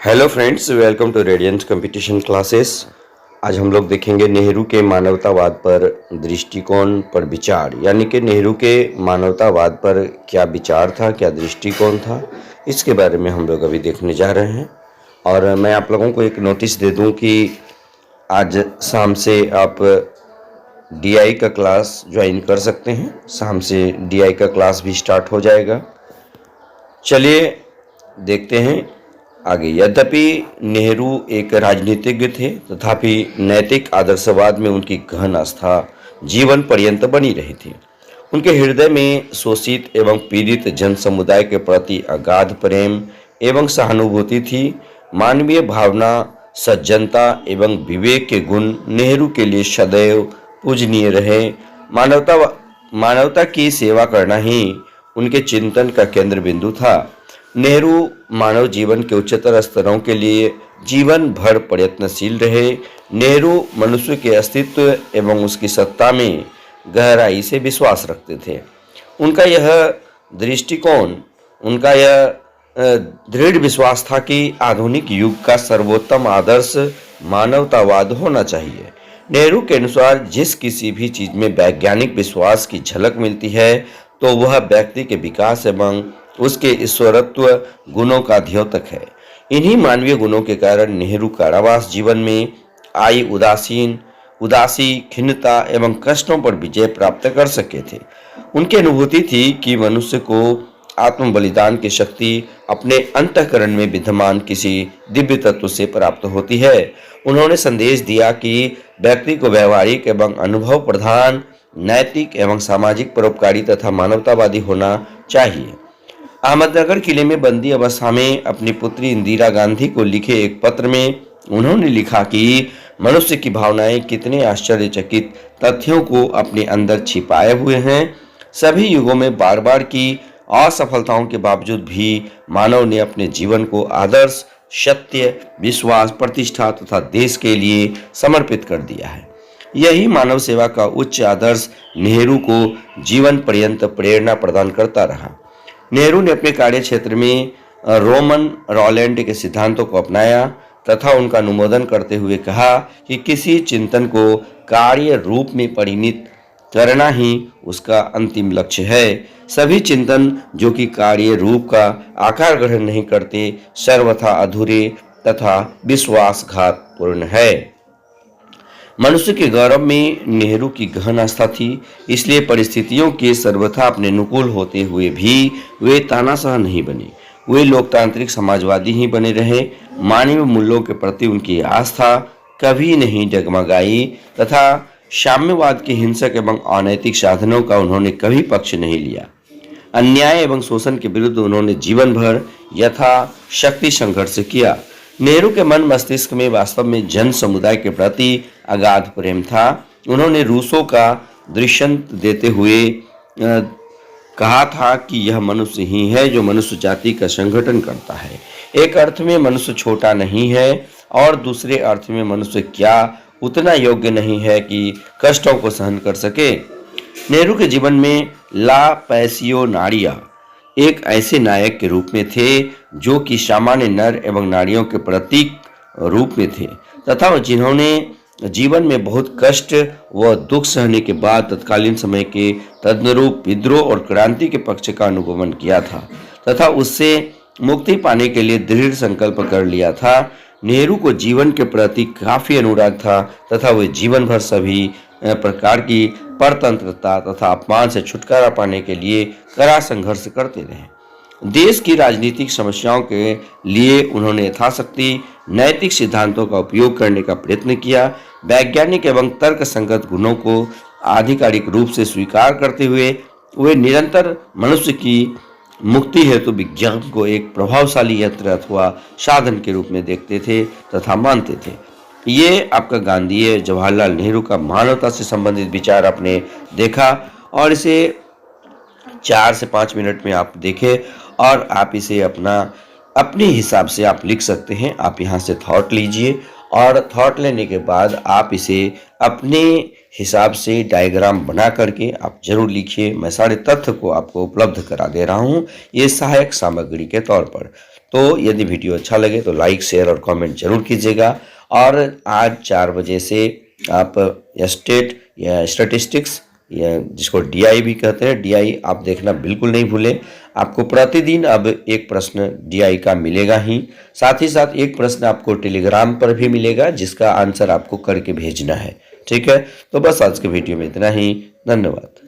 Hello friends, welcome to radiant competition classes. आज हम लोग देखेंगे नेहरू के मानवतावाद पर दृष्टिकोण पर विचार, यानी कि नेहरू के मानवतावाद पर क्या विचार था, क्या दृष्टिकोण था, इसके बारे में हम लोग अभी देखने जा रहे हैं। और मैं आप लोगों को एक नोटिस दे दूं कि आज शाम से आप डीआई का क्लास ज्वाइन कर सकते हैं। शाम से डीआई का क्लास भी स्टार्ट हो जाएगा। चलिए देखते हैं आगे। यद्यपि नेहरू एक राजनीतिज्ञ थे, तथापि नैतिक आदर्शवाद में उनकी गहन आस्था जीवन पर्यंत बनी रही थी। उनके हृदय में शोषित एवं पीड़ित जन समुदाय के प्रति अगाध प्रेम एवं सहानुभूति थी। मानवीय भावना, सज्जनता एवं विवेक के गुण नेहरू के लिए सदैव पूजनीय रहे। मानवता की सेवा करना ही उनके चिंतन का केंद्र बिंदु था। नेहरू मानव जीवन के उच्चतर स्तरों के लिए जीवन भर प्रयत्नशील रहे। नेहरू मनुष्य के अस्तित्व एवं उसकी सत्ता में गहराई से विश्वास रखते थे। उनका यह दृष्टिकोण, उनका यह दृढ़ विश्वास था कि आधुनिक युग का सर्वोत्तम आदर्श मानवतावाद होना चाहिए। नेहरू के अनुसार जिस किसी भी चीज में वैज्ञानिक विश्वास की झलक मिलती है, तो वह व्यक्ति के विकास एवं उसके ईश्वरत्व गुणों का द्योतक है। इन्हीं मानवीय गुणों के कारण नेहरू कारावास जीवन में आई उदासी, खिन्नता एवं कष्टों पर विजय प्राप्त कर सके थे। उनकी अनुभूति थी कि मनुष्य को आत्म बलिदान की शक्ति अपने अंतःकरण में विद्यमान किसी दिव्य तत्व से प्राप्त होती है। उन्होंने संदेश दिया कि व्यक्ति को व्यवहारिक एवं अनुभव प्रधान, नैतिक एवं सामाजिक परोपकारी तथा मानवतावादी होना चाहिए। अहमदनगर किले में बंदी अवस्था में अपनी पुत्री इंदिरा गांधी को लिखे एक पत्र में उन्होंने लिखा कि मनुष्य की भावनाएं कितने आश्चर्यचकित तथ्यों को अपने अंदर छिपाए हुए हैं। सभी युगों में बार बार की असफलताओं के बावजूद भी मानव ने अपने जीवन को आदर्श, सत्य, विश्वास, प्रतिष्ठा तथा देश के लिए समर्पित कर दिया है। यही मानव सेवा का उच्च आदर्श नेहरू को जीवन पर्यंत प्रेरणा प्रदान करता रहा। नेहरू ने अपने कार्य क्षेत्र में रोमन रॉलैंड के सिद्धांतों को अपनाया तथा उनका अनुमोदन करते हुए कहा कि किसी चिंतन को कार्य रूप में परिणत करना ही उसका अंतिम लक्ष्य है। सभी चिंतन जो कि कार्य रूप का आकार ग्रहण नहीं करते, सर्वथा अधूरे तथा विश्वासघातपूर्ण है। मनुष्य के गौरव में नेहरू की गहन आस्था थी, इसलिए परिस्थितियों के सर्वथा अपने अनुकूल होते हुए भी वे तानाशाह नहीं बने। वे लोकतांत्रिक समाजवादी ही बने रहे। मानवीय मूल्यों के प्रति उनकी आस्था कभी नहीं डगमगाई तथा साम्यवाद के हिंसक एवं अनैतिक साधनों का उन्होंने कभी पक्ष नहीं लिया। अन्याय एवं शोषण के विरुद्ध उन्होंने जीवन भर यथाशक्ति संघर्ष किया। नेहरू के मन मस्तिष्क में वास्तव में जन समुदाय के प्रति अगाध प्रेम था। उन्होंने रूसों का दृष्टांत देते हुए कहा था कि यह मनुष्य ही है जो मनुष्य जाति का संगठन करता है। एक अर्थ में मनुष्य छोटा नहीं है और दूसरे अर्थ में मनुष्य क्या उतना योग्य नहीं है कि कष्टों को सहन कर सके। नेहरू के जीवन में ला पैसियोनारिया एक ऐसे नायक के रूप में थे जो कि सामान्य नर एवं नारियों के प्रतीक रूप में थे तथा जिन्होंने जीवन में बहुत कष्ट व दुख सहने के बाद तत्कालीन समय के तदनुरूप विद्रोह और क्रांति के पक्ष का अनुगमन किया था तथा उससे मुक्ति पाने के लिए दृढ़ संकल्प कर लिया था। नेहरू को जीवन के प्रति काफी अनुराग था तथा वे जीवन भर सभी प्रकार की परतंत्रता तथा अपमान से छुटकारा पाने के लिए कड़ा संघर्ष करते रहे। देश की राजनीतिक समस्याओं के लिए उन्होंने यथाशक्ति नैतिक सिद्धांतों का उपयोग करने का प्रयत्न किया। वैज्ञानिक एवं तर्क संगत गुणों को आधिकारिक रूप से स्वीकार करते हुए वे निरंतर मनुष्य की मुक्ति हेतु विज्ञान को एक प्रभावशाली यंत्र अथवा साधन के रूप में देखते थे तथा मानते थे। ये आपका गांधी जवाहरलाल नेहरू का मानवता से संबंधित विचार आपने देखा और इसे 4 से 5 मिनट में आप देखें और आप इसे अपने हिसाब से आप लिख सकते हैं। आप यहाँ से थॉट लीजिए और थॉट लेने के बाद आप इसे अपने हिसाब से डायग्राम बना करके आप जरूर लिखिए। मैं सारे तथ्य को आपको उपलब्ध करा दे रहा हूँ, ये सहायक सामग्री के तौर पर। तो यदि वीडियो अच्छा लगे तो लाइक शेयर और कमेंट जरूर कीजिएगा। और आज 4 बजे से आप स्टेट या स्टैटिस्टिक्स या जिसको डीआई भी कहते हैं, डीआई आप देखना बिल्कुल नहीं भूलें। आपको प्रतिदिन अब एक प्रश्न डीआई का मिलेगा ही, साथ ही साथ एक प्रश्न आपको टेलीग्राम पर भी मिलेगा जिसका आंसर आपको करके भेजना है। ठीक है, तो बस आज के वीडियो में इतना ही। धन्यवाद।